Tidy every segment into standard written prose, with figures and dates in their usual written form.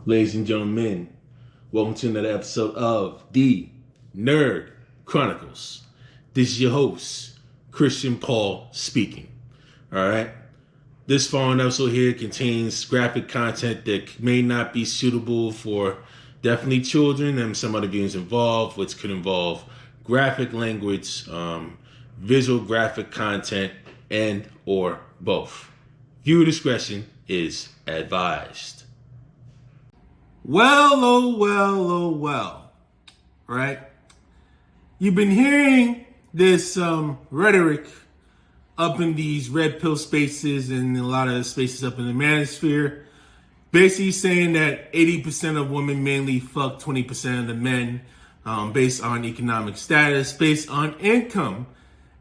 Ladies and gentlemen, welcome to another episode of the Nerd Chronicles. This is your host, Christian Paul speaking. Alright? This following episode here contains graphic content that may not be suitable for definitely children and some other viewers involved, which could involve graphic language, visual graphic content, and or both. Viewer discretion is advised. Well. Right? You've been hearing this rhetoric up in these red pill spaces and a lot of spaces up in the manosphere, basically saying that 80% of women mainly fuck 20% of the men, based on economic status, based on income,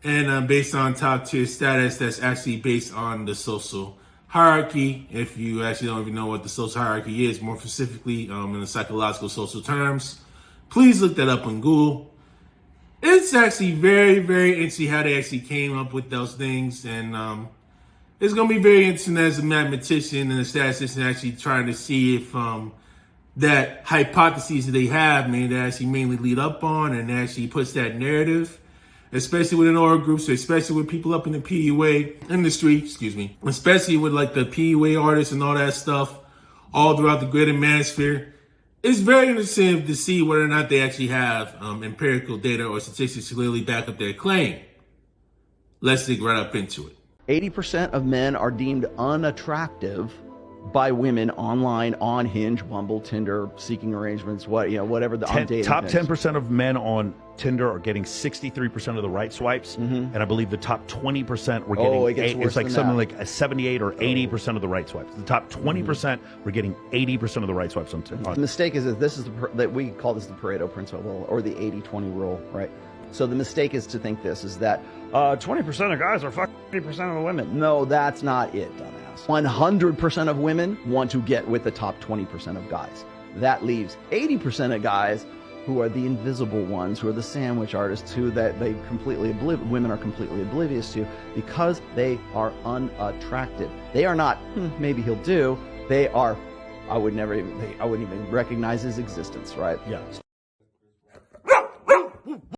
and based on top tier status that's actually based on the social hierarchy. If you actually don't even know what the social hierarchy is, more specifically in the psychological social terms, please look that up on Google. It's actually very, very interesting how they actually came up with those things. And it's going to be very interesting as a mathematician and a statistician actually trying to see if that hypotheses that they have, man, that actually mainly lead up on and actually puts that narrative, especially within our groups, especially with people up in the PUA industry, especially with like the PUA artists and all that stuff all throughout the greater manosphere. It's very interesting to see whether or not they actually have empirical data or statistics to clearly back up their claim. Let's dig right up into it. 80% of men are deemed unattractive by women online, on Hinge, Bumble, Tinder, seeking arrangements, whatever the on dating top things. 10% of men on Tinder are getting 63% of the right swipes, and I believe the top 20% were getting it's like something like a 78 or 80% of the right swipes. The top 20% were getting 80% of the right swipes on Tinder. The mistake is that we call this the Pareto Principle or the 80-20 rule, right? So the mistake is to think is that 20% of guys are fucking 80% of the women. No, that's not it, dumbass. 100% of women want to get with the top 20% of guys. That leaves 80% of guys who are the invisible ones, who are the sandwich artists, women are completely oblivious to because they are unattractive. They are not, maybe he'll do. They are, I wouldn't even recognize his existence, right? Yeah.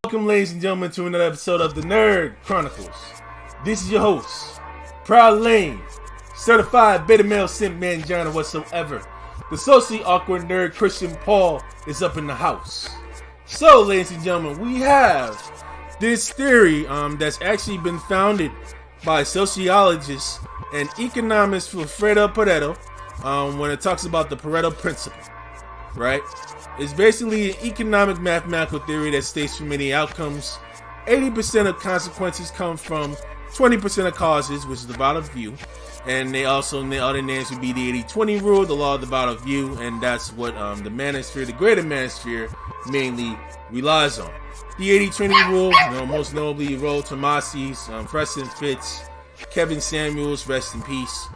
Welcome, ladies and gentlemen, to another episode of the Nerd Chronicles. This is your host, Proud Lane, certified beta male simp man genre whatsoever. The socially awkward nerd Christian Paul is up in the house. So, ladies and gentlemen, we have this theory that's actually been founded by sociologists and economist Pareto when it talks about the Pareto Principle, right? It's basically an economic mathematical theory that states for many outcomes, 80% of consequences come from 20% of causes, which is the value of view. And they also, the other names would be the 80-20 rule, the law of the value of view, and that's what the manosphere, the greater manosphere, mainly relies on. The 80-20 rule, most notably Roll Tomasi's, Preston Fitz, Kevin Samuels, rest in peace,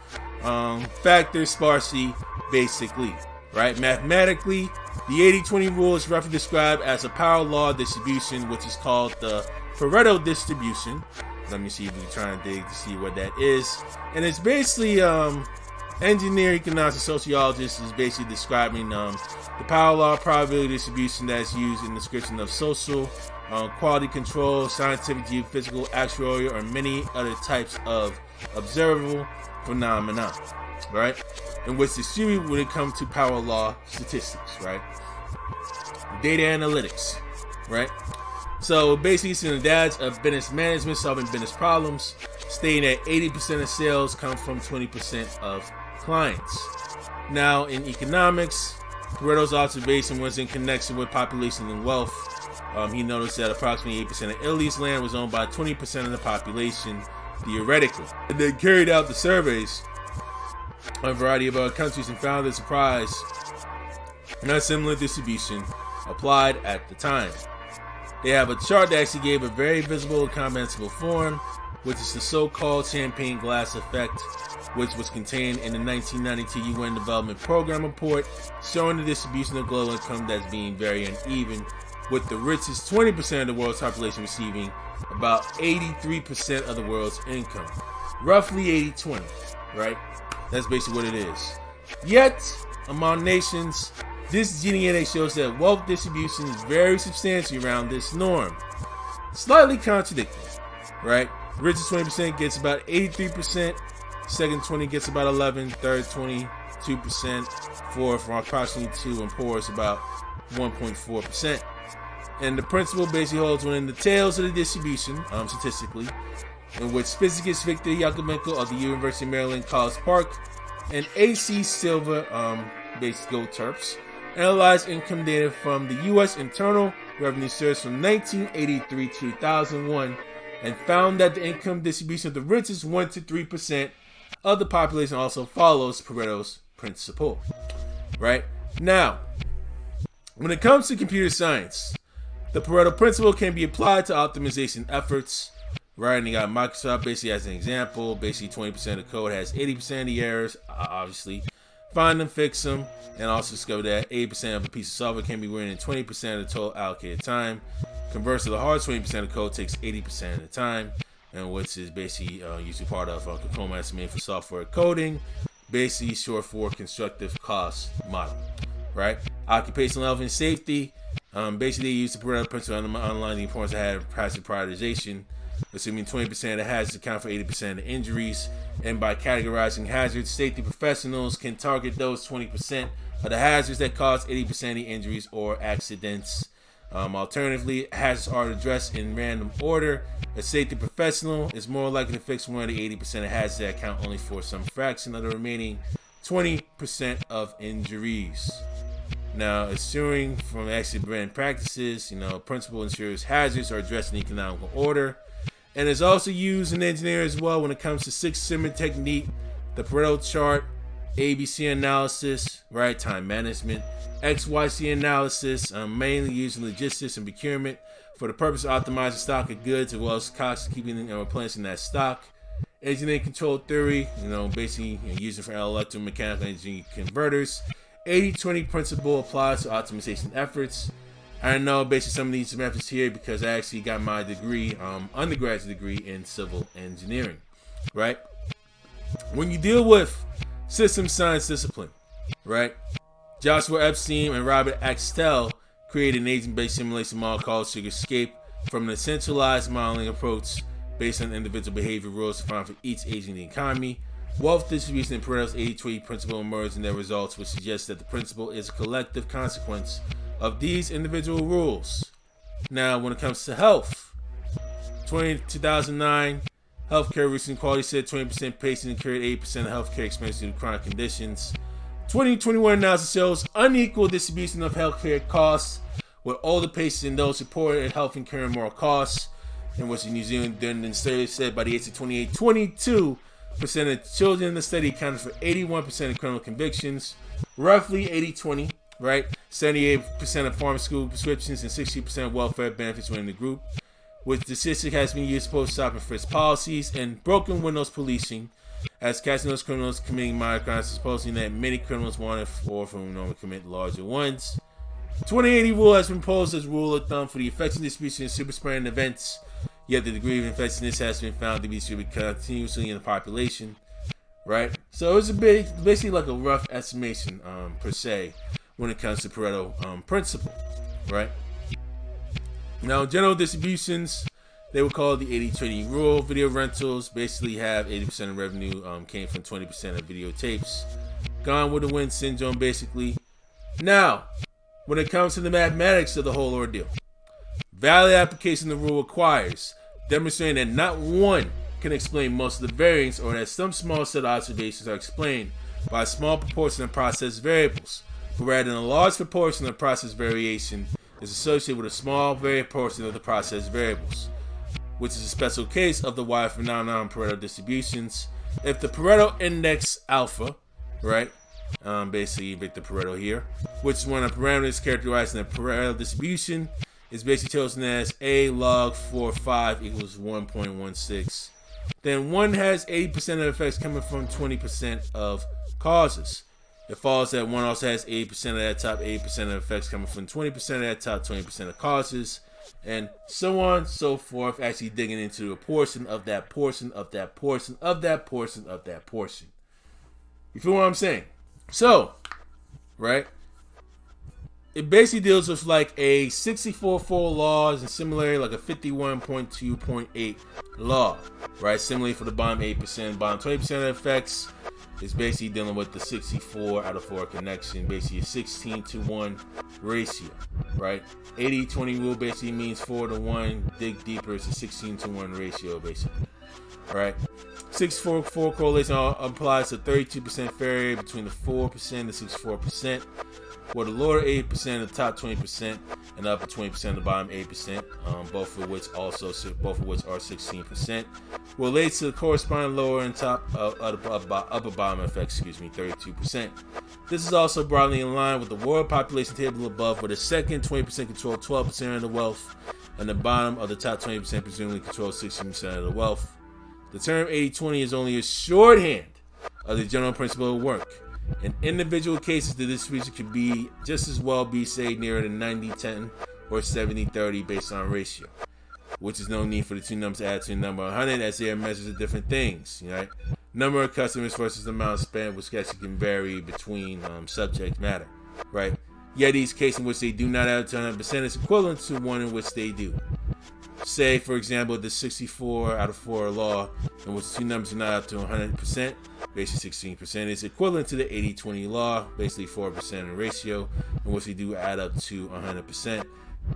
factor sparsity, basically. Right? Mathematically, the 80-20 rule is roughly described as a power law distribution, which is called the Pareto distribution. Let me see if we can try and dig to see what that is. And it's basically engineer, economics, and sociologists is basically describing the power law probability distribution that's used in the description of social, quality control, scientific, geophysical, actuarial, or many other types of observable phenomena. Right? In which distribute when it comes to power law statistics, right? Data analytics, right? So basically, it's in the dads of business management, solving business problems, stating that 80% of sales come from 20% of clients. Now, in economics, Pareto's observation was in connection with population and wealth. He noticed that approximately 8% of Italy's land was owned by 20% of the population, theoretically. And they carried out the surveys a variety of other countries and found a surprise not similar distribution applied at the time. They have a chart that actually gave a very visible and comprehensible form, which is the so-called champagne glass effect, which was contained in the 1992 UN Development Program report, showing the distribution of global income that's being very uneven, with the richest 20% of the world's population receiving about 83% of the world's income. Roughly 80-20, right? That's basically what it is. Yet, among nations, this Gini shows that wealth distribution is very substantially around this norm. Slightly contradicting, right? Richest 20% gets about 83%, second 20 gets about 11, third 22%, fourth approximately 2, and poor is about 1.4%. And the principle basically holds within the tails of the distribution, statistically, in which physicist Victor Yakovenko of the University of Maryland College Park and A.C. Silva, based Go Terps, analyzed income data from the U.S. Internal Revenue Service from 1983 to 2001 and found that the income distribution of the richest 1 to 3% of the population also follows Pareto's principle. Right? Now, when it comes to computer science, the Pareto Principle can be applied to optimization efforts. Right, and you got Microsoft basically as an example. Basically, 20% of code has 80% of the errors. Obviously, find them, fix them, and also discover that 80% of a piece of software can be written in 20% of the total allocated time. Conversely, the hard 20% of code takes 80% of the time, and which is basically usually part of a component estimate for software coding, basically short for constructive cost model. Right, occupational health and safety. Basically, they use the Pareto Principle to underline the importance of having passive prioritization, assuming 20% of the hazards account for 80% of the injuries, and by categorizing hazards, safety professionals can target those 20% of the hazards that cause 80% of the injuries or accidents. Alternatively, hazards are addressed in random order. A safety professional is more likely to fix one of the 80% of hazards that account only for some fraction of the remaining 20% of injuries. Now, assuring from actually brand practices, principle ensures hazards are addressed in economical order, and is also used in engineering as well when it comes to Six Sigma technique, the Pareto chart, ABC analysis, right, time management, XYZ analysis, mainly used in logistics and procurement for the purpose of optimizing stock of goods as well as costs keeping and replenishing that stock. Engineering control theory, basically used for electromechanical engineering converters. 80-20 principle applies to optimization efforts. I know basically some of these methods here because I actually got my degree, undergraduate degree in civil engineering, right? When you deal with system science discipline, right? Joshua Epstein and Robert Axtell created an agent-based simulation model called Sugarscape from a centralized modeling approach based on individual behavior rules defined for each agent in the economy. Wealth distribution and Pareto's 80-20 principle emerged in their results, which suggests that the principle is a collective consequence of these individual rules. Now, when it comes to health, 2009, healthcare research and quality said 20% patients incurred 80% of healthcare expenses due to chronic conditions. 2021 analysis shows unequal distribution of healthcare costs, with older patients and those reported health incurring more costs, in which New Zealand then said by the age of 28, 22% of children in the study accounted for 81% of criminal convictions, roughly 80-20, right? 78% of pharmaceutical prescriptions and 60% of welfare benefits were in the group, which the statistic has been used to post-stop and frisk policies and broken windows policing, as catching those criminals committing minor crimes, supposing that many criminals wanted or from normally commit larger ones. 2080 rule has been posed as rule of thumb for the infection distribution and super spreading events. Yet the degree of infectiousness has been found to be distributed continuously in the population, right? So it's basically like a rough estimation, per se, when it comes to Pareto principle, right? Now, general distributions, they would call the 80-20 rule. Video rentals basically have 80% of revenue came from 20% of videotapes. Gone with the Wind syndrome, basically. Now, when it comes to the mathematics of the whole ordeal, valid application of the rule requires demonstrating that not one can explain most of the variance, or that some small set of observations are explained by a small proportion of process variables, but rather than a large proportion of process variation is associated with a small portion of the process variables, which is a special case of the wire phenomenon Pareto distributions. If the Pareto index alpha, right, basically Victor Pareto here, which is one of the parameters characterizing the Pareto distribution, is basically chosen as A log 45 equals 1.16. Then one has 80% of the effects coming from 20% of causes. It follows that one also has 80% of that top, 80% of the effects coming from 20% of that top, 20% of causes, and so on, so forth, actually digging into a portion of that portion of that portion of that portion of that portion. You feel what I'm saying? So, right? It basically deals with like a 64-4 laws and similarly like a 51.2.8 law, right? Similarly for the bottom 8%, bottom 20% of effects is basically dealing with the 64 out of 4 connection, basically a 16-to-1 ratio, right? 80-20 rule basically means 4-to-1. Dig deeper, it's a 16-to-1 ratio basically, right? 64-4 correlation applies to 32% failure between the 4% and 64%. For the lower 8%, the top 20%, and the upper 20%, and the bottom 8%, both of which are 16%, relates to the corresponding lower and top upper bottom effects, 32%. This is also broadly in line with the world population table above, where the second 20% control 12% of the wealth, and the bottom of the top 20% presumably control 16% of the wealth. The term 80-20 is only a shorthand of the general principle of work. In individual cases, the distribution could be just as well be, say, nearer to 90-10 or 70-30 based on ratio, which is no need for the two numbers to add to the number 100 as they are measures of different things, right? Number of customers versus the amount spent, which actually can vary between subject matter, right? Yet each case in which they do not add to 100% is equivalent to one in which they do. Say, for example, the 64 out of 4 law, in which two numbers are not up to 100%, basically 16%, is equivalent to the 80-20 law, basically 4% in ratio, in which they do add up to 100%.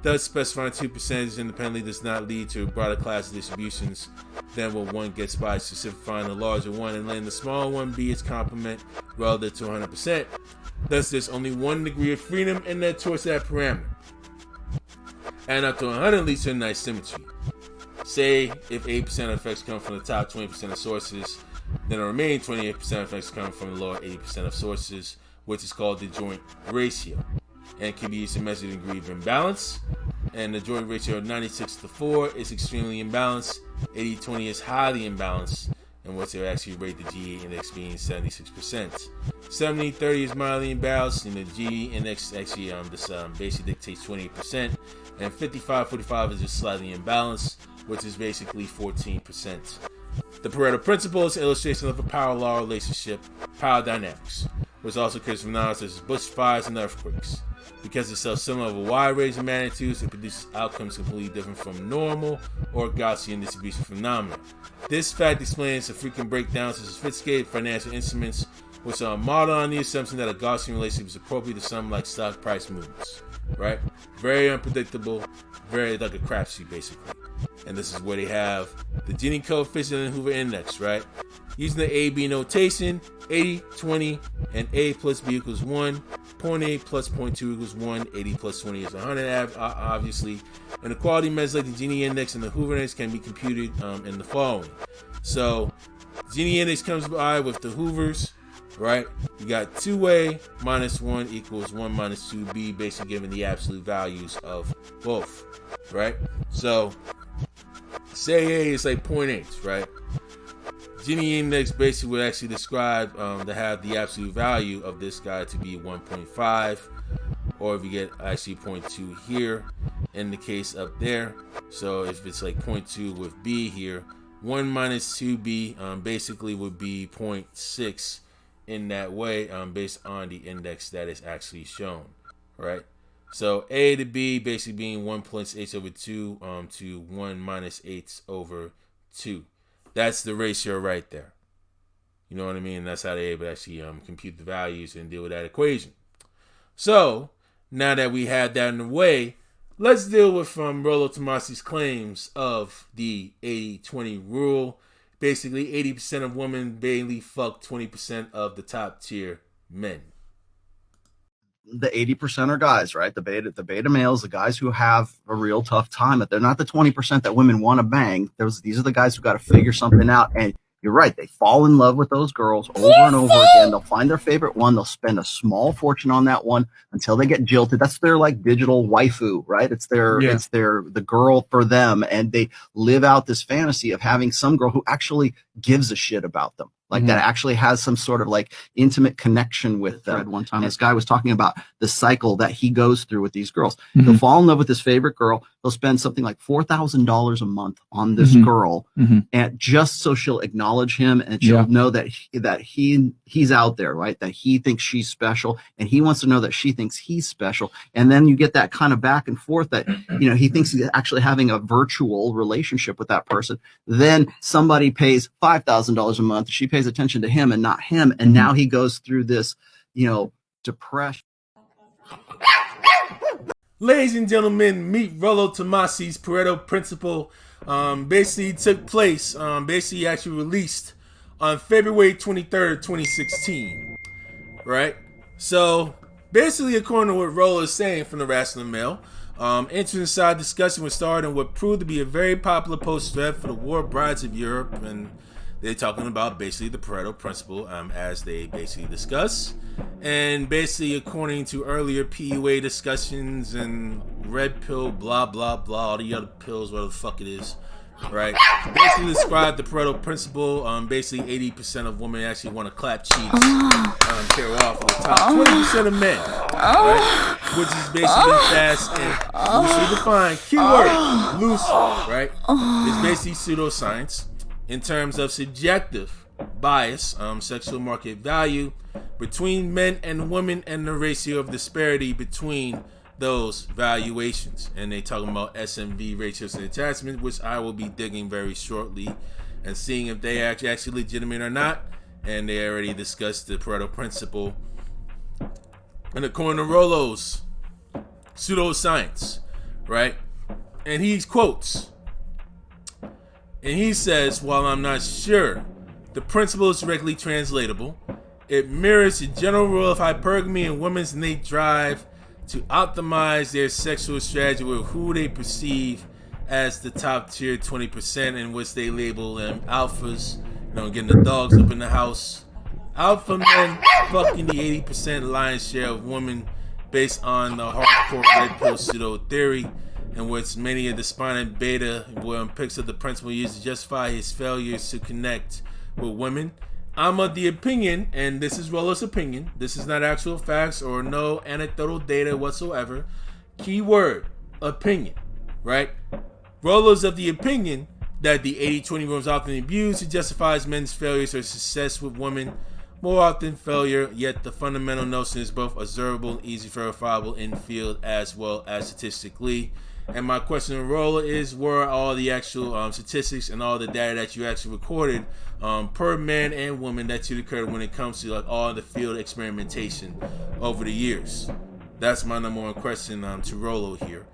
Thus, specifying 2% independently does not lead to a broader class of distributions than what one gets by specifying the larger one and letting the smaller one be its complement relative to 100%. Thus, there's only one degree of freedom in that towards that parameter. And up to 100 leads to a nice symmetry. Say if 8% of effects come from the top 20% of sources, then the remaining 28% of effects come from the lower 80% of sources, which is called the joint ratio, and can be used to measure the degree of imbalance. And the joint ratio of 96-4 is extremely imbalanced. 80-20 is highly imbalanced, and which they actually rate the GE index being 76%. 70-30 is mildly imbalanced, and the GE index actually basically dictates 28%. And 55-45 is just slightly imbalanced, which is basically 14%. The Pareto Principle is an illustration of a power law relationship, power dynamics, which also occurs from phenomena such as bushfires and earthquakes. Because it's so similar of a wide range of magnitudes, it produces outcomes completely different from normal or Gaussian distribution phenomena. This fact explains the frequent breakdowns of sophisticated financial instruments, which are modeled on the assumption that a Gaussian relationship is appropriate to something like stock price movements. Right? Very unpredictable, very like a crapshoot basically. And this is where they have the Gini coefficient and Hoover index, right? Using the A-B notation, 80, 20, and A plus B equals 1, 0.8 plus 0.2 equals 1, 80 plus 20 is 100, obviously. And the quality measures like the Gini index and the Hoover index can be computed in the following. So, Gini index comes by with the Hoovers, right? You got 2A minus 1 equals 1 minus 2B, basically given the absolute values of both, right? So, say A is like 0.8, right? Gini index basically would actually describe to have the absolute value of this guy to be 1.5, or if you get actually 0.2 here in the case up there. So if it's like 0.2 with B here, 1 minus 2B basically would be 0.6 in that way based on the index that is actually shown, right? So A to B basically being 1 plus h over 2 to 1 minus h over 2. That's the ratio right there. You know what I mean? That's how they're able to actually compute the values and deal with that equation. So now that we had that in the way, let's deal with Rollo Tomasi's claims of the 80-20 rule. Basically, 80% of women barely fuck 20% of the top tier men. The 80% are guys, right? The beta males, the guys who have a real tough time. But they're not the 20% that women want to bang. These are the guys who got to figure something out. And you're right. They fall in love with those girls over and over again. They'll find their favorite one. They'll spend a small fortune on that one until they get jilted. That's their like digital waifu, right? It's the girl for them. And they live out this fantasy of having some girl who actually gives a shit about them. Like that actually has some sort of like intimate connection with them. One time this guy was talking about the cycle that he goes through with these girls. He'll fall in love with his favorite girl. They'll spend something like $4,000 a month on this girl, and just so she'll acknowledge him and she'll know that he's out there, right? That he thinks she's special, and he wants to know that she thinks he's special. And then you get that kind of back and forth that, you know, he thinks he's actually having a virtual relationship with that person. Then somebody pays $5,000 a month. She pays attention to him and not him. And now he goes through this, you know, depression. Ladies and gentlemen, meet Rollo Tomasi's Pareto Principle. Basically took place, basically actually released on February 23rd, 2016. Right? So, basically, according to what Rollo is saying from the Rational Mail, interesting side discussion was started on what proved to be a very popular post thread for the war brides of Europe, and they're talking about basically the Pareto Principle, as they basically discuss. And basically, according to earlier PUA discussions and red pill, blah, blah, blah, all the other pills, whatever the fuck it is, right? Basically describe the Pareto Principle. Basically, 80% of women actually want to clap cheeks, tear off on the top. 20% of men, right? Which is basically fast and loosely defined. Keyword, loose, right? It's basically pseudoscience in terms of subjective bias, sexual market value between men and women, and the ratio of disparity between those valuations. And they talking about SMV, ratios and attachment, which I will be digging very shortly and seeing if they actually legitimate or not. And they already discussed the Pareto Principle. And according to Rollo's pseudoscience, right? And he quotes, and he says, while I'm not sure the principle is directly translatable, it mirrors the general rule of hypergamy and women's innate drive to optimize their sexual strategy with who they perceive as the top tier 20%, in which they label them alphas, you know, getting the dogs up in the house. Alpha men fucking the 80% lion's share of women, based on the hardcore red pill pseudo theory, in which many of the despondent beta will picks up the principle used to justify his failures to connect with women. I'm of the opinion, and this is Rollo's opinion, this is not actual facts or no anecdotal data whatsoever. Keyword, opinion, right? Rollo's of the opinion that the 80-20 rule is often abused to justify men's failures or success with women, more often failure, yet the fundamental notion is both observable and easily verifiable in field as well as statistically. And my question to Rollo is, where are all the actual statistics and all the data that you actually recorded per man and woman that you occurred when it comes to like all the field experimentation over the years? That's my number one question to Rollo here.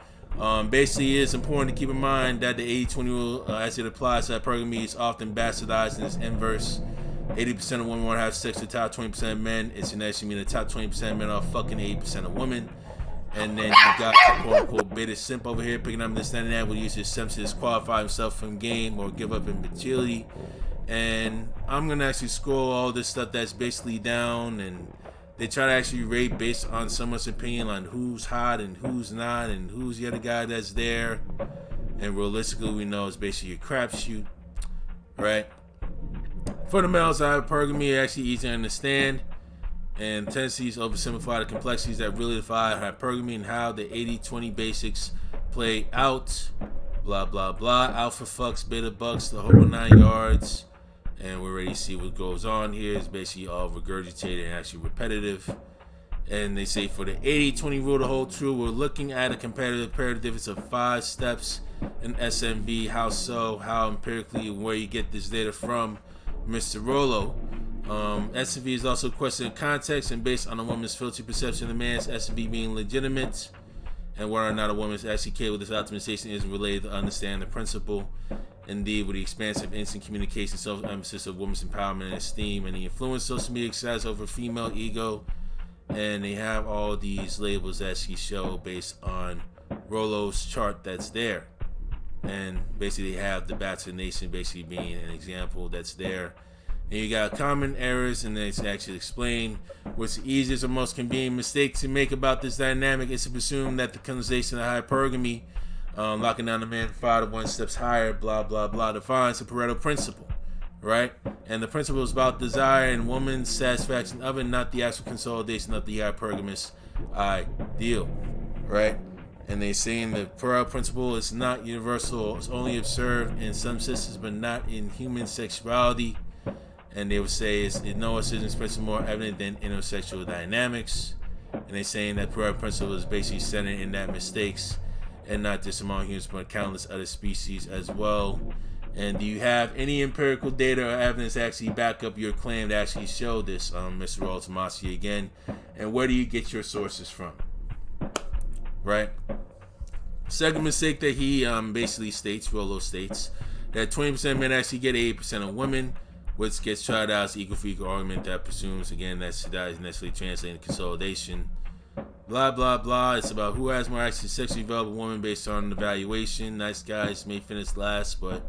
Basically, it's important to keep in mind that the 80-20 rule, as it applies to hypergamy, is often bastardized in its inverse. 80% of women want to have sex with the top 20% of men. It's actually mean the top 20% of men are fucking 80% of women. And then you got the quote-unquote beta simp over here picking up and understanding that will use his simps to disqualify himself from game or give up infertility. And I'm going to actually scroll all this stuff that's basically down, and they try to actually rate based on someone's opinion on who's hot and who's not and who's the other guy that's there. And realistically, we know it's basically a crapshoot, right? Fundamentals of hypergamy are actually easy to understand, and tendencies oversimplify the complexities that really define hypergamy and how the 80-20 basics play out. Blah, blah, blah. Alpha fucks, beta bucks, the whole 9 yards. And we're ready to see what goes on here. It's basically all regurgitated and actually repetitive. And they say for the 80-20 rule to hold true, we're looking at a competitive difference of 5 steps in SMV. How so? How empirically, where you get this data from, Mr. Rollo. SMV is also a question of context and based on a woman's filtered perception of the man's SMV being legitimate, and whether or not a woman is actually capable of this optimization is related to understand the principle. Indeed, with the expansive instant communication, self-emphasis of women's empowerment and esteem, and the influence social media exercise over female ego, and they have all these labels that she show based on Rollo's chart that's there. And basically they have the Bachelor Nation basically being an example that's there. And you got common errors, and it's actually explained what's the easiest or most convenient mistake to make about this dynamic is to presume that the conversation of hypergamy, locking down the man 5 to 1 steps higher, blah, blah, blah, defines the Pareto Principle, right? And the principle is about desire and woman's satisfaction of it, not the actual consolidation of the hypergamous ideal, right? And they're saying the Pareto Principle is not universal. It's only observed in some systems, but not in human sexuality. And they would say no system is more evident than intersexual dynamics. And they're saying that Pareto Principle is basically centered in that mistakes, and not just among humans, but countless other species as well. And do you have any empirical data or evidence to actually back up your claim to actually show this, Mr. Rollo Tomassi again? And where do you get your sources from? Right? Second mistake that he basically states, Rollo states, that 20% of men actually get 80% of women, which gets tried out as equal for equal argument that presumes, again, that is necessarily translating consolidation. Blah, blah, blah. It's about who has more actually sexually available women based on the evaluation. Nice guys may finish last, but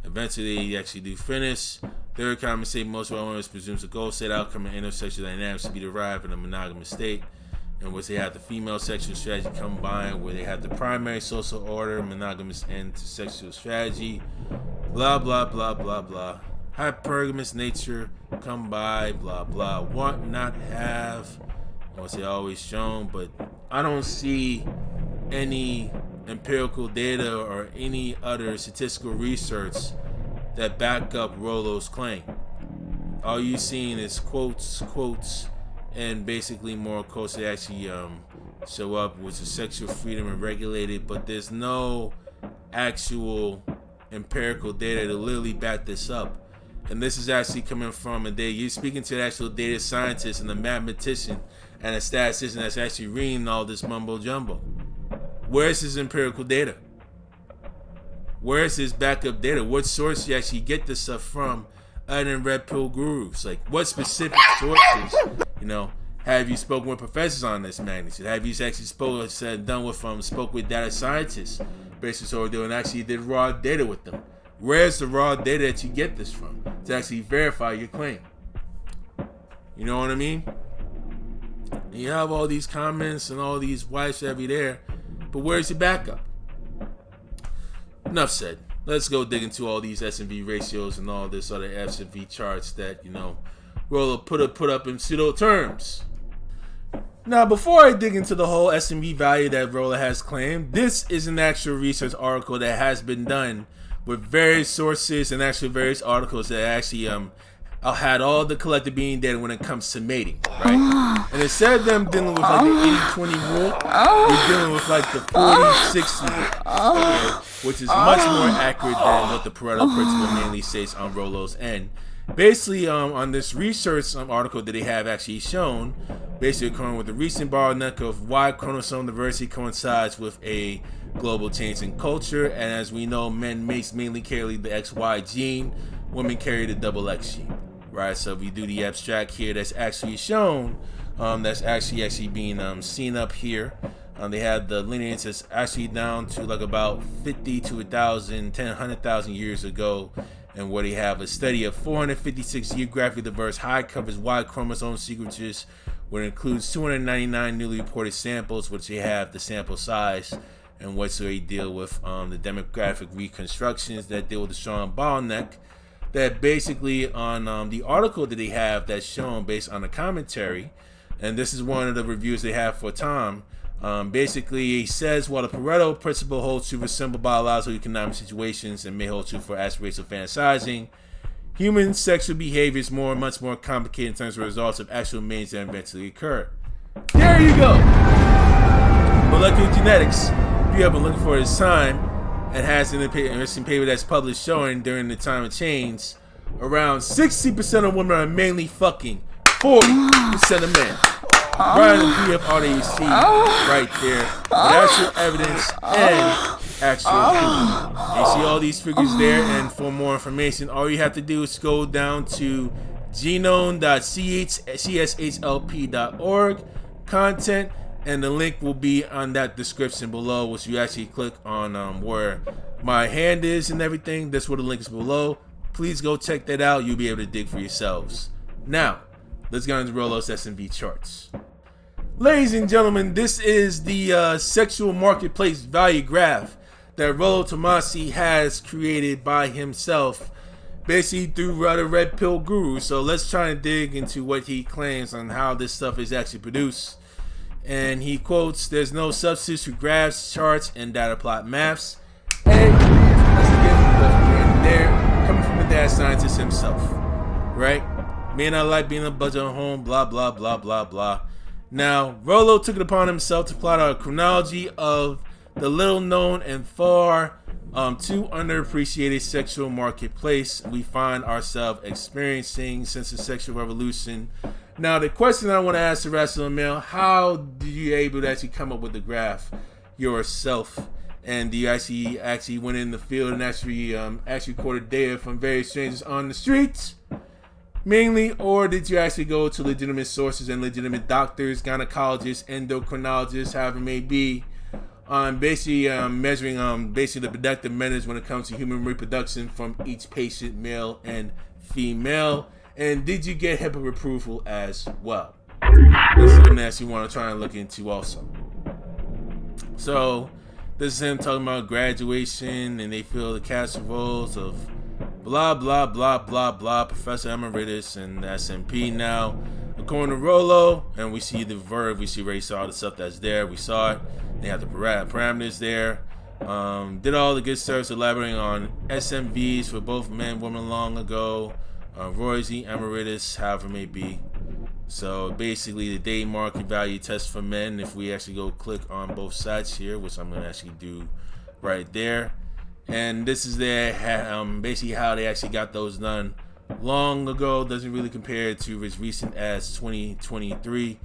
eventually they actually do finish. Third common mistake, most women presumes the goal set outcome of intersexual dynamics to be derived in a monogamous state, in which they have the female sexual strategy combined, where they have the primary social order, monogamous end to sexual strategy. Blah, blah, blah, blah, blah. Hypergamous nature come by, blah, blah. Want, not have. I won't say always shown, but I don't see any empirical data or any other statistical research that back up Rollo's claim. All you seeing is quotes, and basically more quotes that actually show up, which is sexual freedom and regulated, but there's no actual empirical data to literally back this up. And this is actually coming from a day you're speaking to an actual data scientist and a mathematician and a statistician that's actually reading all this mumbo jumbo. Where's his empirical data? Where's his backup data? What source you actually get this stuff from other than red pill gurus? Like, what specific sources, have you spoken with professors on this magnitude? Have you actually spoke with data scientists basically what they're doing, actually did raw data with them? Where's the raw data that you get this from to actually verify your claim? You know what I mean? And you have all these comments and all these wives every there, but where's your backup? Enough said. Let's go dig into all these S&V ratios and all this other S&V charts that, Rollo put up in pseudo terms. Now, before I dig into the whole S&V value that Rollo has claimed, this is an actual research article that has been done with various sources and actually various articles that actually had all the collective being data when it comes to mating, right? And instead of them dealing with like the 80-20 rule, they're dealing with like the 40-60 rule, which is much more accurate than what the Pareto Principle mainly states on Rollo's end. Basically, on this research article that they have actually shown, basically occurring with the recent bottleneck of why chromosome diversity coincides with a global change in culture, and as we know, men mainly carry the XY gene, women carry the double X gene, right? So if we do the abstract here, that's actually shown, that's actually being seen up here. They have the lineage that's actually down to like about 50 to 100,000 years ago, and where they have a study of 456 geographically diverse high coverage Y chromosome sequences, where it includes 299 newly reported samples, which they have the sample size, and which they deal with the demographic reconstructions that deal with the strong bottleneck. That basically on the article that they have that's shown based on the commentary, and this is one of the reviews they have for Tom. Basically, he says, while the Pareto Principle holds true for simple biological economic situations and may hold true for aspirational fantasizing, human sexual behavior is much more complicated in terms of results of actual means that eventually occur. There you go. Molecular genetics, if you have been looking for this time, it has an interesting paper that's published showing during the time of change, around 60% of women are mainly fucking 40% of men. Right in the PFRAC right there, with actual evidence and actual proof. You see all these figures there, and for more information, all you have to do is go down to genome.cshslp.org, content, and the link will be on that description below, which you actually click on where my hand is and everything. That's where the link is below. Please go check that out. You'll be able to dig for yourselves. Now, let's get into Rollo's S&V charts. Ladies and gentlemen, this is the sexual marketplace value graph that Rollo Tomassi has created by himself, basically through other red pill gurus. So let's try and dig into what he claims on how this stuff is actually produced. And he quotes, "There's no substitute for graphs, charts, and data plot maths." And once again, there, coming from the data scientist himself, right? May not like being a budget at home, blah, blah, blah, blah, blah. Now, Rollo took it upon himself to plot out a chronology of the little known and far too underappreciated sexual marketplace we find ourselves experiencing since the sexual revolution. Now, the question I want to ask the rest of the male, how did you able to actually come up with the graph yourself? And do you actually went in the field and actually recorded data from various strangers on the streets? Mainly, or did you actually go to legitimate sources and legitimate doctors, gynecologists, endocrinologists, however it may be, basically measuring basically the productive methods when it comes to human reproduction from each patient, male and female? And did you get HIPAA approval as well? This is something that you want to try and look into also. So this is him talking about graduation, and they fill the casseroles of blah, blah, blah, blah, blah, Professor Emeritus and SMP. Now, according to Rollo, and we see the verb, we see already saw the stuff that's there, we saw it. They have the parameters there. Did all the good stuff elaborating on SMVs for both men and women long ago. Royalty, Emeritus, however it may be. So basically the day market value test for men, if we actually go click on both sides here, which I'm going to actually do right there. And this is their basically how they actually got those done long ago. Doesn't really compare to as recent as 2023.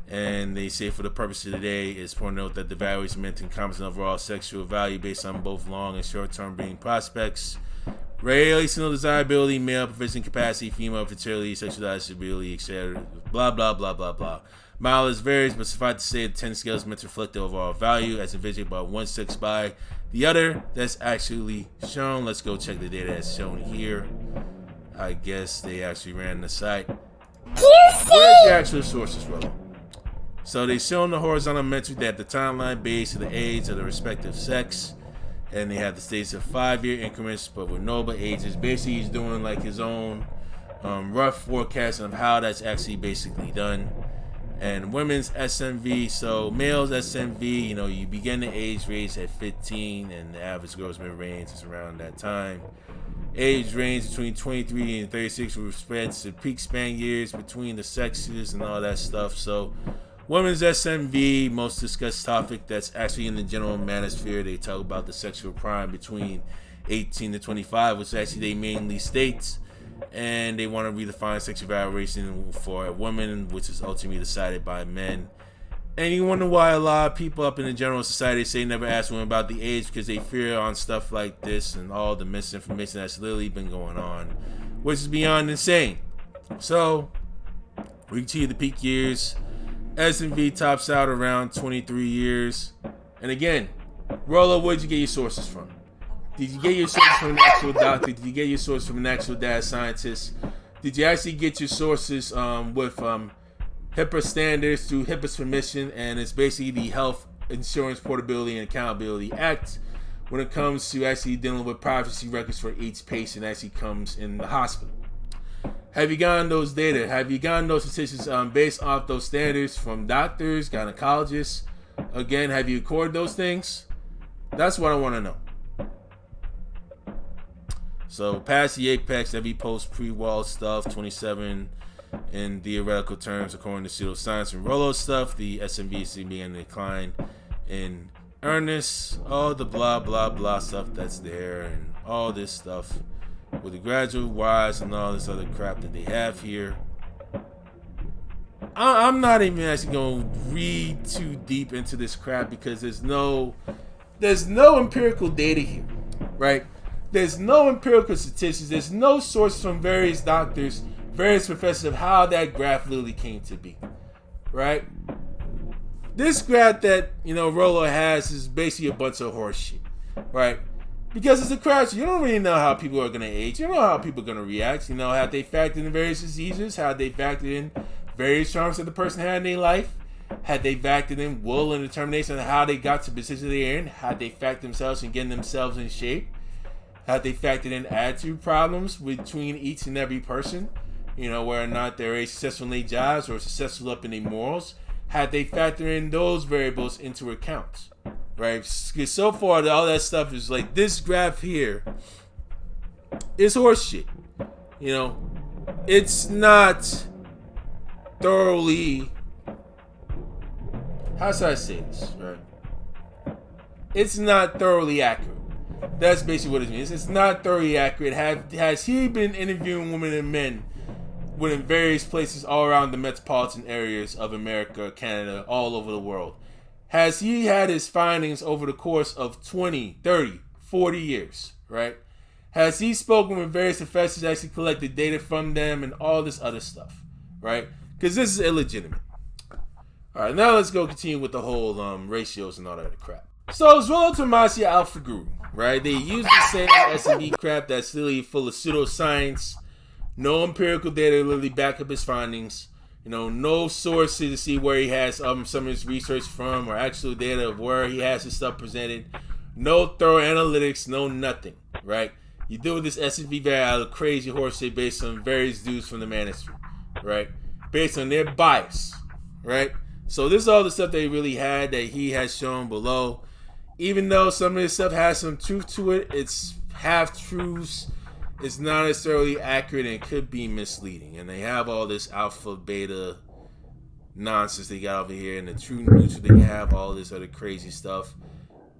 And they say for the purpose of today is pointing out that the value is meant to encompass an overall sexual value based on both long and short-term breeding prospects, relational desirability, male proficient capacity, female fertility, sexual desirability, etc. Blah, blah, blah, blah, blah. Mileage varies, but suffice to say the 10 scales meant to reflect the overall value as envisioned by 1/6 by the other that's actually shown. Let's go check the data that's shown here. I guess they actually ran the site. Where's the actual sources, Rollo? So they shown the horizontal metric that the timeline based on the age of the respective sex, and they have the states of 5-year increments, but with noble ages. Basically, he's doing like his own rough forecast of how that's actually basically done. And women's SMV, so males SMV, you begin the age range at 15, and the average gross mid range is around that time. Age range between 23 and 36 with respect to peak span years between the sexes and all that stuff. So women's SMV, most discussed topic that's actually in the general manosphere. They talk about the sexual prime between 18 to 25, which actually they mainly state. And they want to redefine sexual evaluation for women, which is ultimately decided by men. And you wonder why a lot of people up in the general society say never ask women about the age, because they fear on stuff like this and all the misinformation that's literally been going on, which is beyond insane. So we continue the peak years. S&V tops out around 23 years. And again, Rollo, where did you get your sources from? Did you get your sources from an actual doctor? Did you get your sources from an actual data scientist? Did you actually get your sources with HIPAA standards through HIPAA's permission? And it's basically the Health Insurance Portability and Accountability Act when it comes to actually dealing with privacy records for each patient actually comes in the hospital. Have you gotten those data? Have you gotten those statistics based off those standards from doctors, gynecologists? Again, have you recorded those things? That's what I want to know. So past the apex, every post pre-wall stuff, 27 in theoretical terms, according to pseudoscience and Rollo stuff, the SMV is being decline in earnest, all the blah, blah, blah stuff that's there, and all this stuff with the graduate wise and all this other crap that they have here. I'm not even actually going to read too deep into this crap because there's no empirical data here, right? There's no empirical statistics. There's no source from various doctors, various professors of how that graph literally came to be, right? This graph that, Rollo has is basically a bunch of horse shit, right? Because it's a crash. You don't really know how people are going to age. You don't know how people are going to react. Have they factored in various diseases? Have they factored in various traumas that the person had in their life? Had they factored in will and determination of how they got to the position they're in? Had they factored themselves in getting themselves in shape? Had they factored in attitude problems between each and every person? Whether or not they're successful in their jobs or successful up in their morals? had they factored in those variables into account, right? Because so far, all that stuff is like, this graph here is horseshit. You know, it's not thoroughly, how should I say this, right? It's not thoroughly accurate. That's basically what it means. It's not thoroughly accurate. Has he been interviewing women and men in various places all around the metropolitan areas of America, Canada, all over the world? Has he had his findings over the course of 20, 30, 40 years, right? Has he spoken with various professors, actually collected data from them and all this other stuff, right? Because this is illegitimate. All right, now let's go continue with the whole ratios and all that crap. So it's Rollo Tomassi Alpha Guru, right? They use the same S&B crap that's literally full of pseudoscience, no empirical data to literally back up his findings, you know, no sources to see where he has some of his research from or actual data of where he has his stuff presented, no thorough analytics, no nothing, right? You deal with this S&B very out of crazy horseshit based on various dudes from the manosphere, right? Based on their bias, right? So this is all the stuff they really had that he has shown below. Even though some of this stuff has some truth to it, it's half-truths. It's not necessarily accurate and it could be misleading. And they have all this alpha, beta nonsense they got over here. And the true neutral, they have all this other crazy stuff.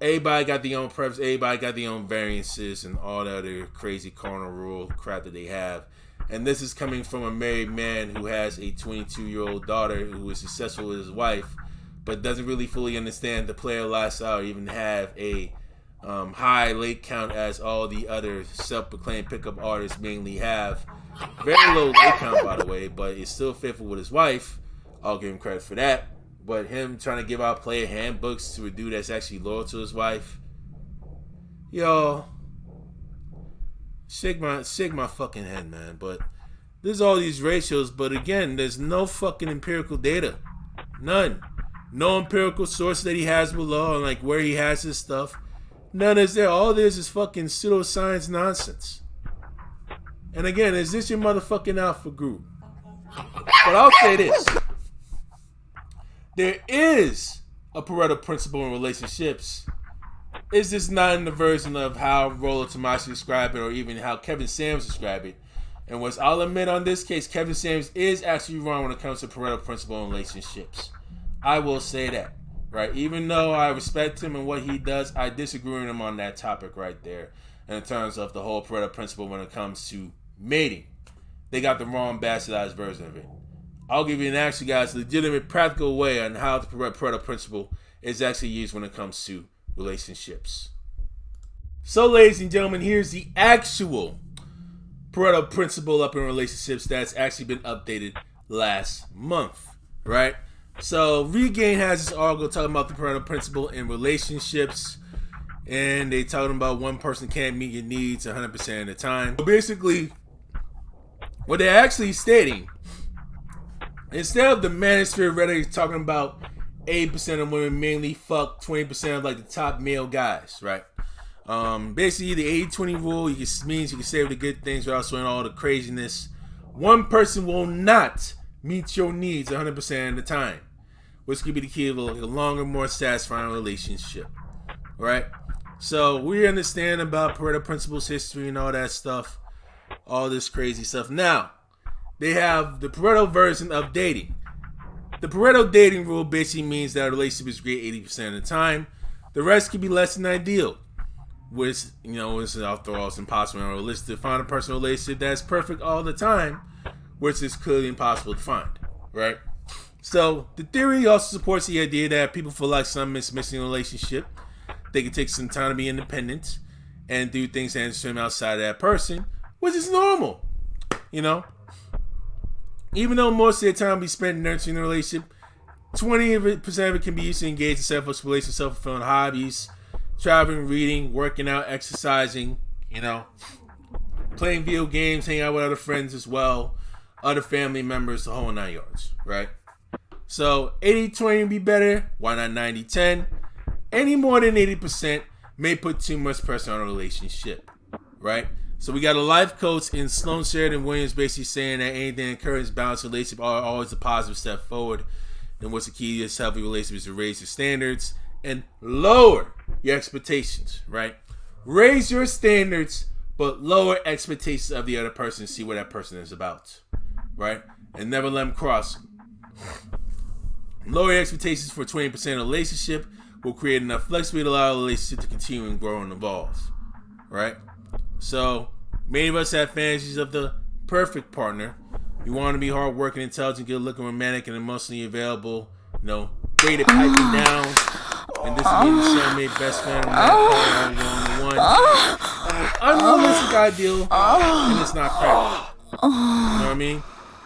Everybody got their own preference. Everybody got their own variances and all that other crazy cardinal rule crap that they have. And this is coming from a married man who has a 22-year-old daughter who is successful with his wife, but doesn't really fully understand the player lifestyle or even have a high late count as all the other self-proclaimed pickup artists mainly have. Very low late count, by the way, but he's still faithful with his wife. I'll give him credit for that. But him trying to give out player handbooks to a dude that's actually loyal to his wife, yo, shake my fucking head, man. But there's all these ratios, but again, there's no fucking empirical data. None. No empirical source that he has below on like where he has his stuff. None is there. All this is fucking pseudoscience nonsense. And again, is this your motherfucking alpha group? But I'll say this. There is a Pareto Principle in relationships. It's just not in the version of how Rollo Tomassi described it or even how Kevin Samuels described it. And what I'll admit on this case, Kevin Samuels is actually wrong when it comes to Pareto Principle in relationships. I will say that, right? Even though I respect him and what he does, I disagree with him on that topic right there. And in terms of the whole Pareto Principle when it comes to mating, they got the wrong bastardized version of it. I'll give you an actual, guys, legitimate, practical way on how the Pareto Principle is actually used when it comes to relationships. So, ladies and gentlemen, here's the actual Pareto Principle up in relationships that's actually been updated last month, right? So Regain has this article talking about the Pareto Principle in relationships, and they talking about one person can't meet your needs 100% of the time. So basically, what they're actually stating, instead of the manosphere rhetoric talking about 80% of women mainly fuck 20% of like the top male guys, right? Basically, the 80-20 rule means you can say the good things without showing all the craziness. One person will not meet your needs 100% of the time, which could be the key of a longer, more satisfying relationship, right? So we understand about Pareto Principles history and all that stuff, all this crazy stuff. Now, they have the Pareto version of dating. The Pareto dating rule basically means that a relationship is great 80% of the time. The rest could be less than ideal, which, you know, is after all, it's impossible and unrealistic to find a personal relationship that's perfect all the time, which is clearly impossible to find, right? So the theory also supports the idea that people feel like something is missing in a relationship. They can take some time to be independent and do things that interest them outside of that person, which is normal, you know? Even though most of their time will be spent nurturing the relationship, 20% of it can be used to engage in self-exploration, self-fulfilling hobbies, traveling, reading, working out, exercising, you know, playing video games, hanging out with other friends as well, other family members, the whole 9 yards, right? So 80-20 would be better. Why not 90-10? Any more than 80% may put too much pressure on a relationship, right? So we got a life coach in Sloan Sheridan Williams basically saying that anything that encourages balanced relationship are always a positive step forward. And what's the key to healthy relationships is to raise your standards and lower your expectations, right? Raise your standards, but lower expectations of the other person. See what that person is about, right? And never let them cross. Lower your expectations for 20% of the relationship will create enough flexibility to allow the relationship to continue and grow and evolve, right? So many of us have fantasies of the perfect partner. We want to be hardworking, intelligent, good-looking, romantic, and emotionally available. Great at piping down. And this is being the soulmate, best friend, romantic partner, one. Unrealistic ideal, and it's not practical. You know what I mean?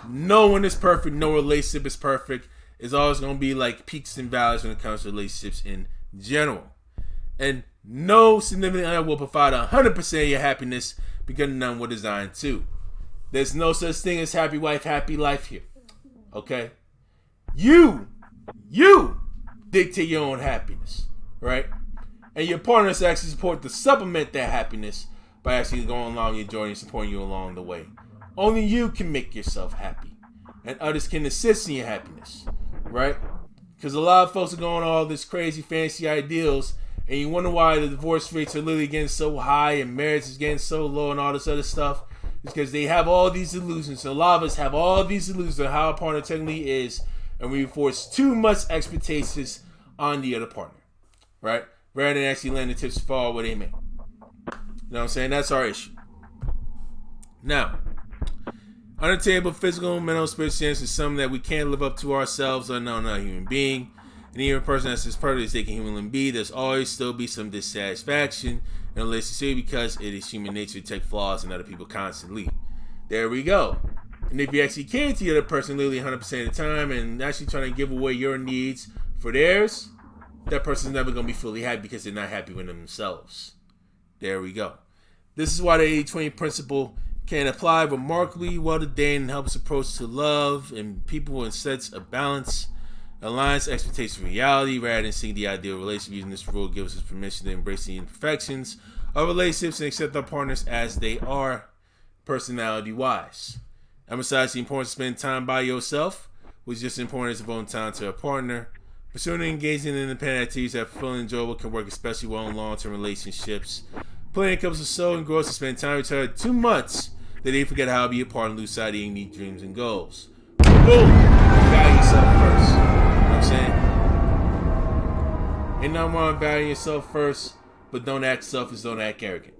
No one is perfect. No relationship is perfect. It's always going to be like peaks and valleys when it comes to relationships in general. And no significant other will provide 100% of your happiness because none were designed to. There's no such thing as happy wife, happy life here. Okay? You dictate your own happiness, right? And your partners actually support to supplement that happiness by actually going along your journey and supporting you along the way. Only you can make yourself happy. And others can assist in your happiness, right? Because a lot of folks are going all this crazy fancy ideals, and you wonder why the divorce rates are literally getting so high and marriage is getting so low and all this other stuff. It's because they have all these illusions. So a lot of us have all these illusions of how a partner technically is, and we force too much expectations on the other partner, right? Rather than actually letting the tips fall where they may. You know what I'm saying? That's our issue. Now, unattainable physical, mental, spiritual standards is something that we can't live up to ourselves or another human being. And even a person that's as perfect as they can humanly be, there's always still be some dissatisfaction in a relationship because it is human nature to take flaws in other people constantly. There we go. And if you actually care to the other person literally 100% of the time and actually trying to give away your needs for theirs, that person's never going to be fully happy because they're not happy with themselves. There we go. This is why the 80-20 principle can apply remarkably well today and helps approach to love and people and sets a balance, aligns expectations with reality rather than seeing the ideal relationship. Using this rule gives us permission to embrace the imperfections of relationships and accept our partners as they are, personality-wise. Emphasize the importance of spending time by yourself, which is just as important as devoting time to a partner. Pursuing and engaging in independent activities that feel enjoyable can work especially well in long-term relationships. Playing couples of soul and growth to spend time with each other too much that they forget how to be a part and lose sight of their unique dreams and goals. Boom! Value yourself first. You know what I'm saying? Ain't nothing wrong with valuing yourself first, but don't act selfish, don't act arrogant.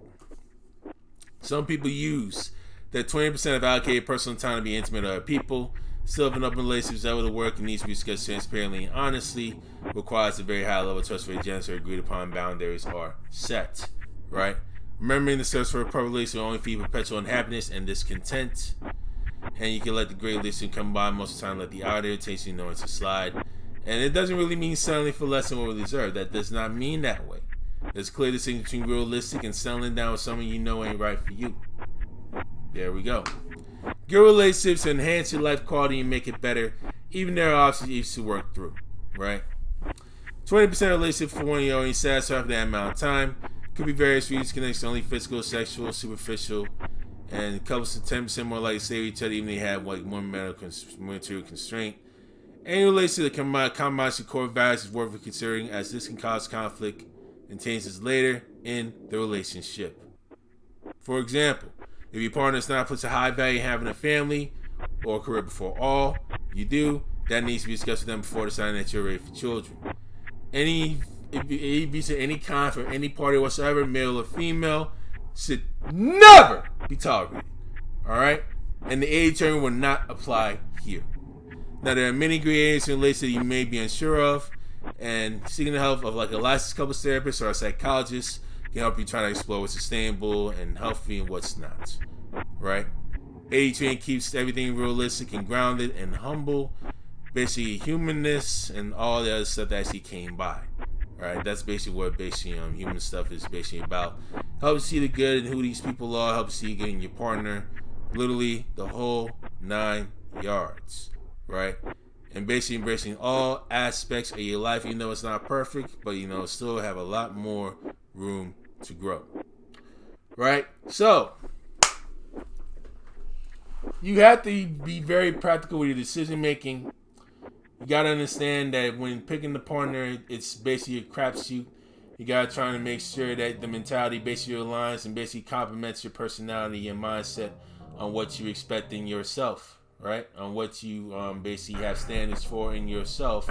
Some people use that 20% of allocated personal time to be intimate with other people. Still, if an open relationship is able to work and needs to be discussed transparently and honestly, requires a very high level of trust for agents or agreed upon boundaries are set. Right? Remembering the search for a perfect relationship will only feed perpetual unhappiness and discontent. And you can let the great relationship come by most of the time, let the outer irritation know it's a slide. And it doesn't really mean settling for less than what we deserve. That does not mean that way. There's a clear distinction between realistic and settling down with someone you know ain't right for you. There we go. Good relationships enhance your life quality and make it better, even there are obstacles to work through, right? 20% of relationship for one you only satisfied for that amount of time. Could be various reasons, connections only physical, sexual, superficial, and couples to 10% more likely to stay with each other even if they have like more material constraint. Any relationship that combines your core values is worth considering, as this can cause conflict and changes later in the relationship. For example, if your partner does not put a high value in having a family or a career before all you do, that needs to be discussed with them before deciding that you're ready for children. Any abuse of any kind from any party whatsoever, male or female, should never be tolerated. Alright? And the age term will not apply here. Now, there are many gray areas in relationships that you may be unsure of, and seeking the help of like a licensed couples therapist or a psychologist can help you try to explore what's sustainable and healthy and what's not. Right? 80-20 keeps everything realistic and grounded and humble. Basically, humanness and all the other stuff that actually came by. Right? That's basically what human stuff is basically about. Help you see the good in who these people are. Help you see the good in your partner. Literally, the whole 9 yards. Right? And basically embracing all aspects of your life. You know it's not perfect, but you know still have a lot more room to grow. Right? So, you have to be very practical with your decision making. you gotta understand that when picking the partner, it's basically a crapshoot. You gotta try to make sure that the mentality basically aligns and basically complements your personality and mindset on what you expect in yourself, right? On what you basically have standards for in yourself,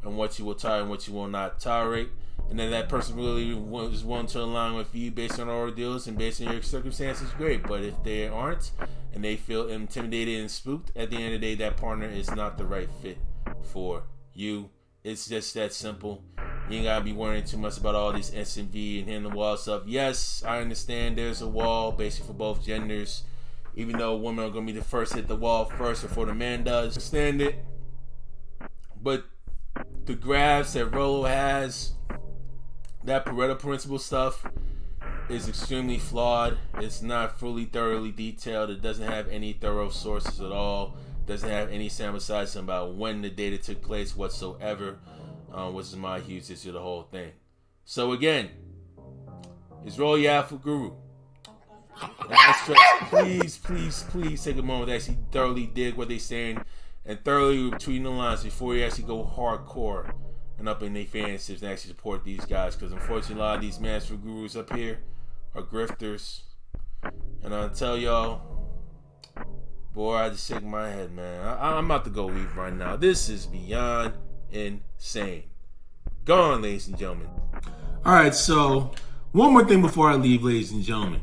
and what you will tolerate and what you will not tolerate. And then that person really is willing to align with you based on ordeals and based on your circumstances, great. But if they aren't and they feel intimidated and spooked, at the end of the day, that partner is not the right fit for you. It's just that simple. You ain't gotta be worrying too much about all this S&V and hitting the wall stuff. Yes, I understand there's a wall basically for both genders, even though women are gonna be the first to hit the wall first before the man does. Understand it. But the graphs that Rollo has, that Pareto Principle stuff, is extremely flawed. It's not fully thoroughly detailed. It doesn't have any thorough sources at all. Doesn't have any sample sizes about when the data took place whatsoever, which is my huge issue of the whole thing. So again, is Roll Your Alpha Guru. Please take a moment to actually thoroughly dig what they're saying and thoroughly between the lines before you actually go hardcore and up in their fanships and actually support these guys, because unfortunately a lot of these master gurus up here are grifters. And I'll tell y'all, boy, I just shake my head, man. I'm about to go leave right now. This is beyond insane. Gone, ladies and gentlemen. All right, so one more thing before I leave, ladies and gentlemen.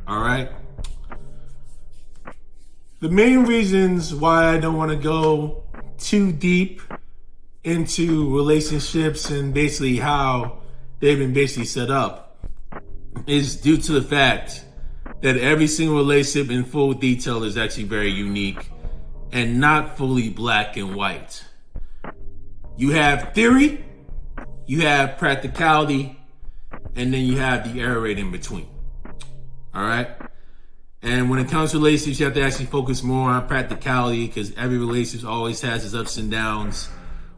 All right. The main reasons why I don't want to go too deep into relationships and basically how they've been basically set up is due to the fact that every single relationship in full detail is actually very unique and not fully black and white. You have theory, you have practicality, and then you have the error rate in between. All right? And when it comes to relationships, you have to actually focus more on practicality, because every relationship always has its ups and downs,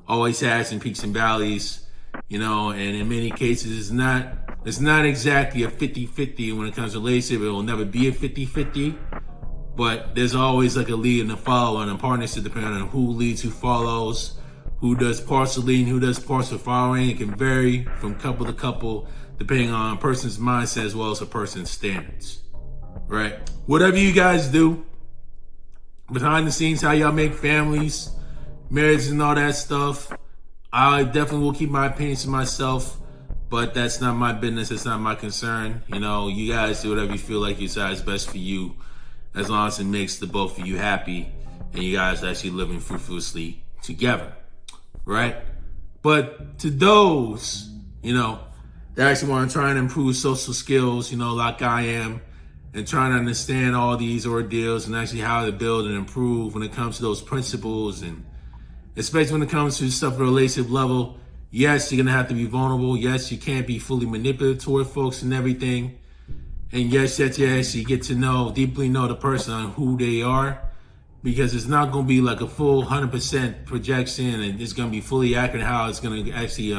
always has some peaks and valleys, and in many cases it's not exactly a 50-50 when it comes to relationship. It will never be a 50-50, but there's always like a lead and a follow and a partnership depending on who leads, who follows, who does partial leading, who does partial following. It can vary from couple to couple depending on a person's mindset as well as a person's standards, right? Whatever you guys do, behind the scenes, how y'all make families, marriage and all that stuff, I definitely will keep my opinions to myself, but that's not my business. It's not my concern. You guys do whatever you feel like is best for you, as long as it makes the both of you happy and you guys actually living fruitfully together, right? But to those, that actually want to try and improve social skills, like I am, and trying to understand all these ordeals and actually how to build and improve when it comes to those principles, and especially when it comes to stuff at a relationship level. Yes, you're going to have to be vulnerable. Yes, you can't be fully manipulative toward folks and everything. And yes, that you actually get to deeply know the person on who they are, because it's not going to be like a full 100% projection and it's going to be fully accurate how it's going to actually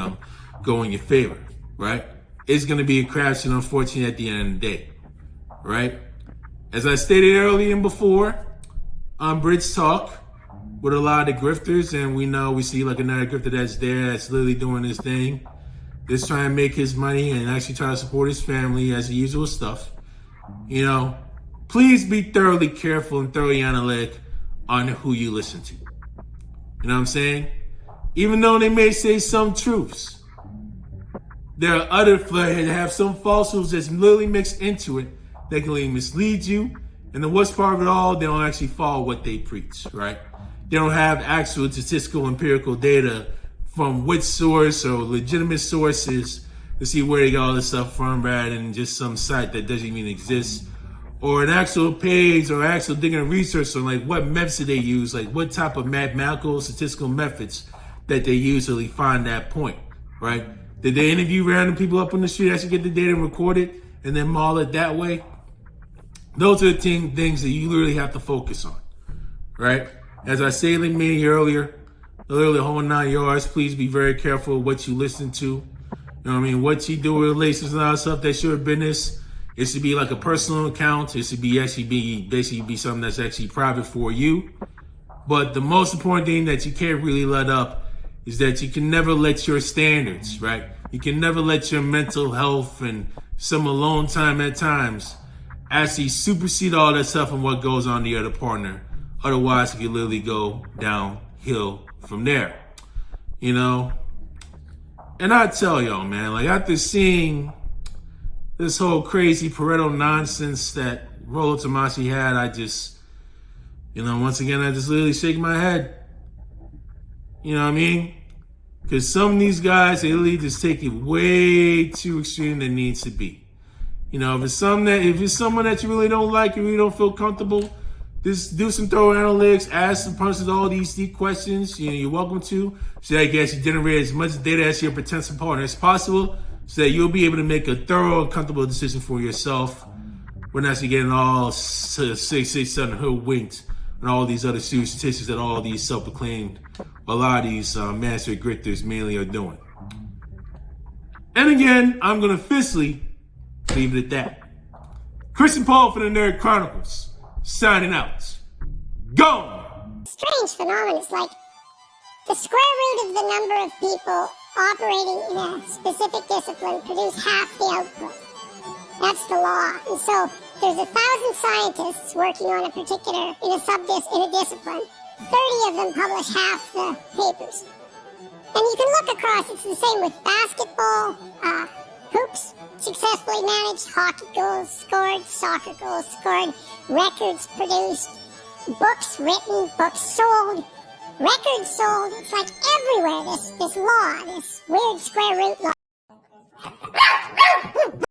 go in your favor, right? It's going to be a crapshoot, unfortunately, at the end of the day, right? As I stated earlier and before, on Bridge Talk, with a lot of the grifters, and we see like another grifter that's literally doing his thing, just trying to make his money and actually try to support his family as the usual stuff. Please be thoroughly careful and thoroughly analytic on who you listen to. You know what I'm saying? Even though they may say some truths, there are other that have some falsehoods that's literally mixed into it that can really mislead you. And the worst part of it all, they don't actually follow what they preach, right? They don't have actual statistical empirical data from which source or legitimate sources to see where they got all this stuff from, rather than just some site that doesn't even exist, or an actual page or actual digging research on like what methods they use, like what type of mathematical statistical methods that they use to really find that point, right? Did they interview random people up on the street, actually get the data and record it and then model it that way? Those are the things that you literally have to focus on, right? As I stated earlier, literally the whole 9 yards, please be very careful of what you listen to. You know what I mean? What you do with relations and all that stuff, that's your business. It should be like a personal account. It should be basically be something that's actually private for you, But the most important thing that you can't really let up is that you can never let your standards, right? You can never let your mental health and some alone time at times actually supersede all that stuff and what goes on the other partner. Otherwise, it can literally go downhill from there, you know? And I tell y'all, man, like after seeing this whole crazy Pareto nonsense that Rollo Tomasi had, I just, you know, once again, I just literally shake my head. You know what I mean? Because some of these guys, they literally just take it way too extreme than it needs to be. You know, if it's someone that you really don't like, you really don't feel comfortable, just do some thorough analytics, ask some persons all these deep questions. You know, you're welcome to. So I guess you generate as much data as your potential partner as possible, so that you'll be able to make a thorough and comfortable decision for yourself. We're not getting all 667 hoodwinked and all these other statistics that all these self-proclaimed, a lot of these master grifters mainly are doing. And again, I'm going to officially leave it at that. Christian Paul for the Nerd Chronicles, signing out. Gone! Strange phenomenon. It's like the square root of the number of people operating in a specific discipline produce half the output. That's the law. And so there's 1,000 scientists working on a particular, in a discipline. 30 of them publish half the papers. And you can look across, it's the same with basketball, hoops successfully managed, hockey goals scored, soccer goals scored, records produced, books written, books sold, records sold. It's like everywhere, this law, this weird square root law.